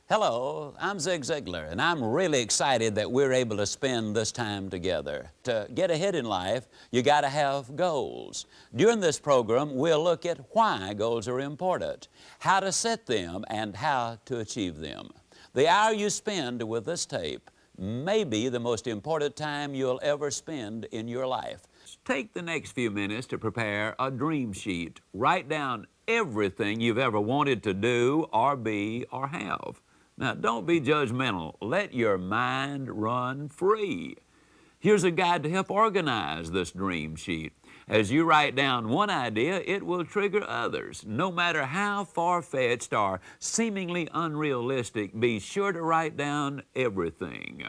Hello, I'm Zig Ziglar, and I'm really excited that we're able to spend this time together. To get ahead in life, you got to have goals. During this program, we'll look at why goals are important, how to set them, and how to achieve them. The hour you spend with this tape may be the most important time you'll ever spend in your life. Take the next few minutes to prepare a dream sheet. Write down everything you've ever wanted to do or be or have. Now, don't be judgmental. Let your mind run free. Here's a guide to help organize this dream sheet. As you write down one idea, it will trigger others. No matter how far-fetched or seemingly unrealistic, be sure to write down everything.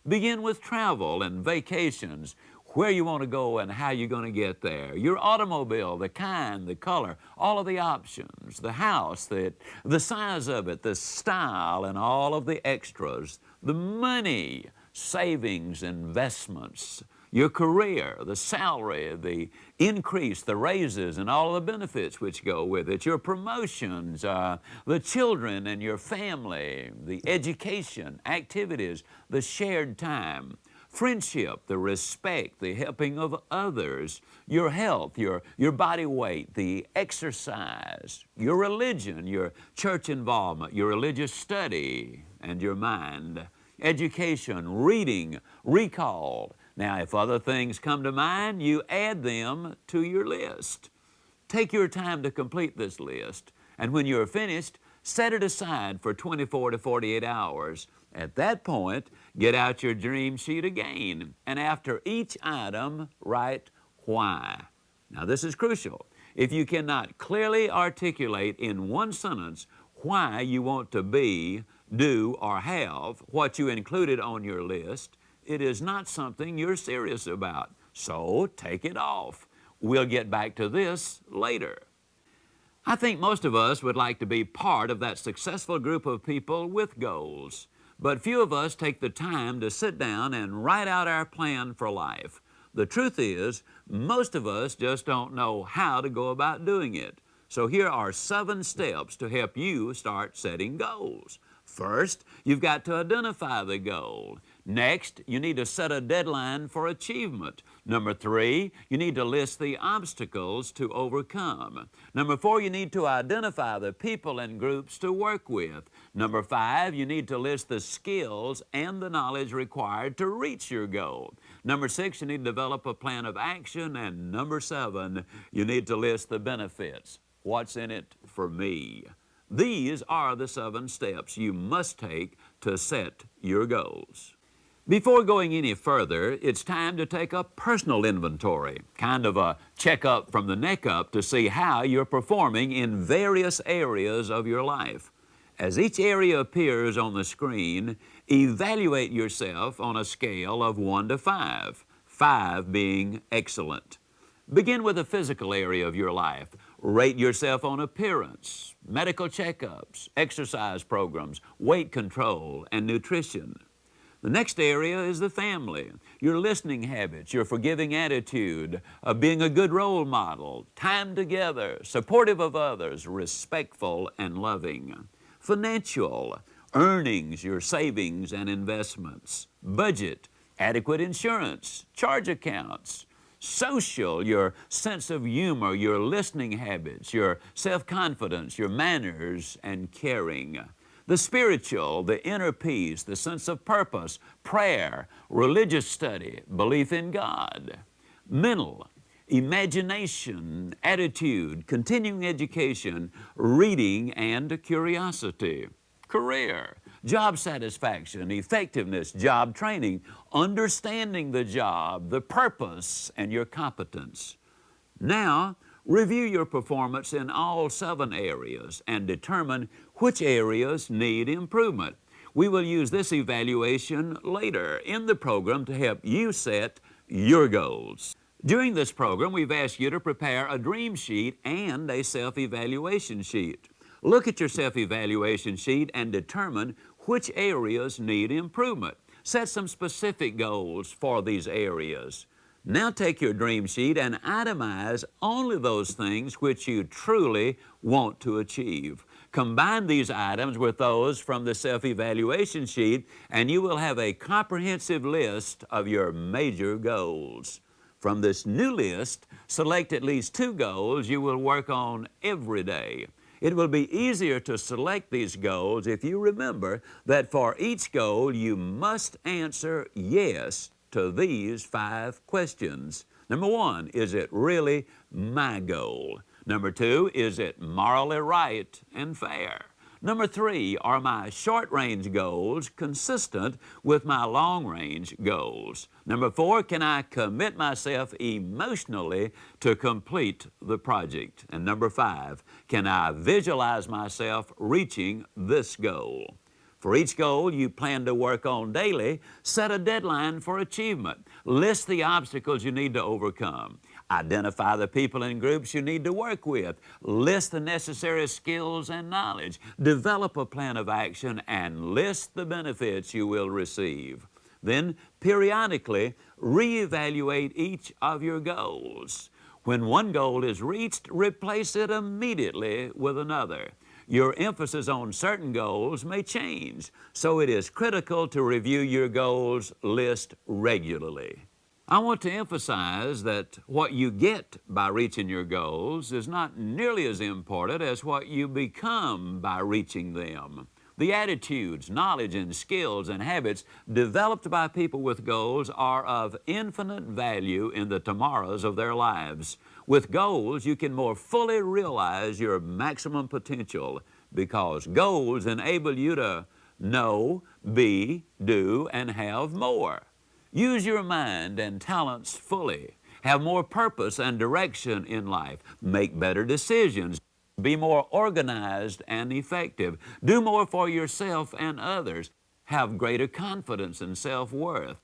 Begin with travel and vacations, where you want to go and how you're going to get there, your automobile, the kind, the color, all of the options, the house, the size of it, the style, and all of the extras, the money, savings, investments, your career, the salary, the increase, the raises, and all of the benefits which go with it, your promotions, the children and your family, the education, activities, the shared time, friendship, the respect, the helping of others, your health, your body weight, the exercise, your religion, your church involvement, your religious study, and your mind, education, reading, recall. Now, if other things come to mind, you add them to your list. Take your time to complete this list, and when you're finished, set it aside for 24 to 48 hours. At that point, get out your dream sheet again, and after each item, write why. Now, this is crucial. If you cannot clearly articulate in one sentence why you want to be, do, or have what you included on your list, it is not something you're serious about. So take it off. We'll get back to this later. I think most of us would like to be part of that successful group of people with goals. But few of us take the time to sit down and write out our plan for life. The truth is, most of us just don't know how to go about doing it. So here are 7 steps to help you start setting goals. First, you've got to identify the goal. Next, you need to set a deadline for achievement. Number 3, you need to list the obstacles to overcome. Number 4, you need to identify the people and groups to work with. Number 5, you need to list the skills and the knowledge required to reach your goal. Number 6, you need to develop a plan of action. And number 7, you need to list the benefits. What's in it for me? These are the 7 steps you must take to set your goals. Before going any further, it's time to take a personal inventory, kind of a checkup from the neck up to see how you're performing in various areas of your life. As each area appears on the screen, evaluate yourself on a scale of 1 to 5, 5 being excellent. Begin with the physical area of your life. Rate yourself on appearance, medical checkups, exercise programs, weight control, and nutrition. The next area is the family, your listening habits, your forgiving attitude, being a good role model, time together, supportive of others, respectful and loving. Financial, earnings, your savings and investments. Budget, adequate insurance, charge accounts. Social, your sense of humor, your listening habits, your self-confidence, your manners, and caring. The spiritual, the inner peace, the sense of purpose, prayer, religious study, belief in God. Mental, imagination, attitude, continuing education, reading, and curiosity. Career, job satisfaction, effectiveness, job training, understanding the job, the purpose, and your competence. Now, review your performance in all 7 areas and determine which areas need improvement. We will use this evaluation later in the program to help you set your goals. During this program, we've asked you to prepare a dream sheet and a self-evaluation sheet. Look at your self-evaluation sheet and determine which areas need improvement. Set some specific goals for these areas. Now take your dream sheet and itemize only those things which you truly want to achieve. Combine these items with those from the self-evaluation sheet, and you will have a comprehensive list of your major goals. From this new list, select at least 2 goals you will work on every day. It will be easier to select these goals if you remember that for each goal you must answer yes to these 5 questions. Number 1, is it really my goal? Number 2, is it morally right and fair? Number 3, are my short-range goals consistent with my long-range goals? Number 4, can I commit myself emotionally to complete the project? And number 5, can I visualize myself reaching this goal? For each goal you plan to work on daily, set a deadline for achievement. List the obstacles you need to overcome. Identify the people and groups you need to work with. List the necessary skills and knowledge. Develop a plan of action and list the benefits you will receive. Then, periodically, reevaluate each of your goals. When one goal is reached, replace it immediately with another. Your emphasis on certain goals may change, so it is critical to review your goals list regularly. I want to emphasize that what you get by reaching your goals is not nearly as important as what you become by reaching them. The attitudes, knowledge, and skills and habits developed by people with goals are of infinite value in the tomorrows of their lives. With goals, you can more fully realize your maximum potential because goals enable you to know, be, do, and have more. Use your mind and talents fully. Have more purpose and direction in life. Make better decisions. Be more organized and effective. Do more for yourself and others. Have greater confidence and self-worth.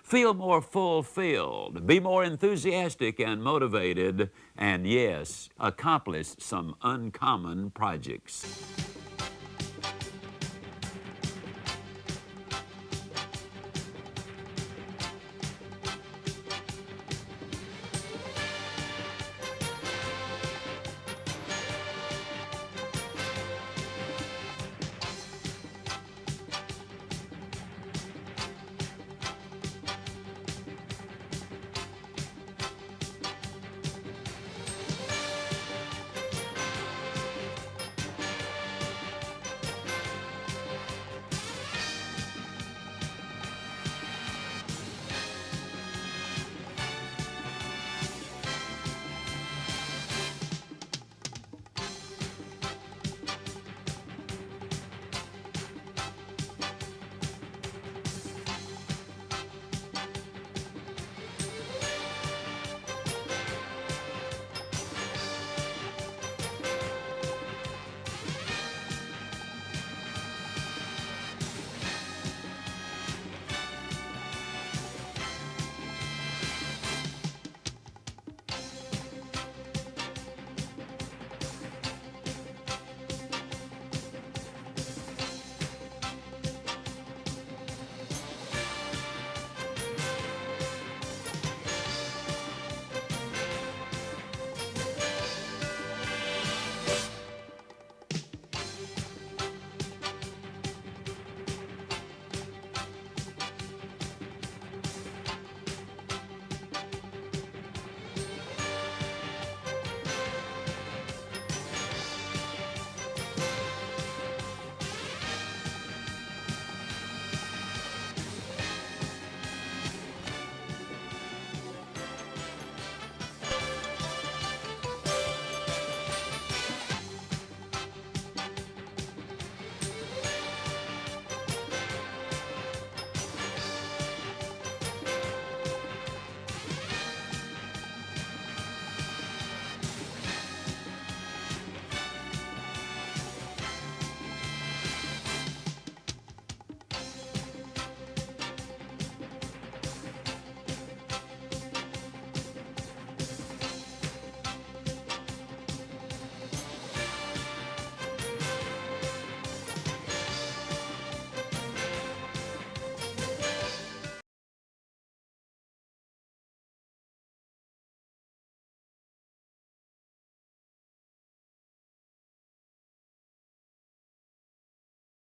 Feel more fulfilled. Be more enthusiastic and motivated. And yes, accomplish some uncommon projects.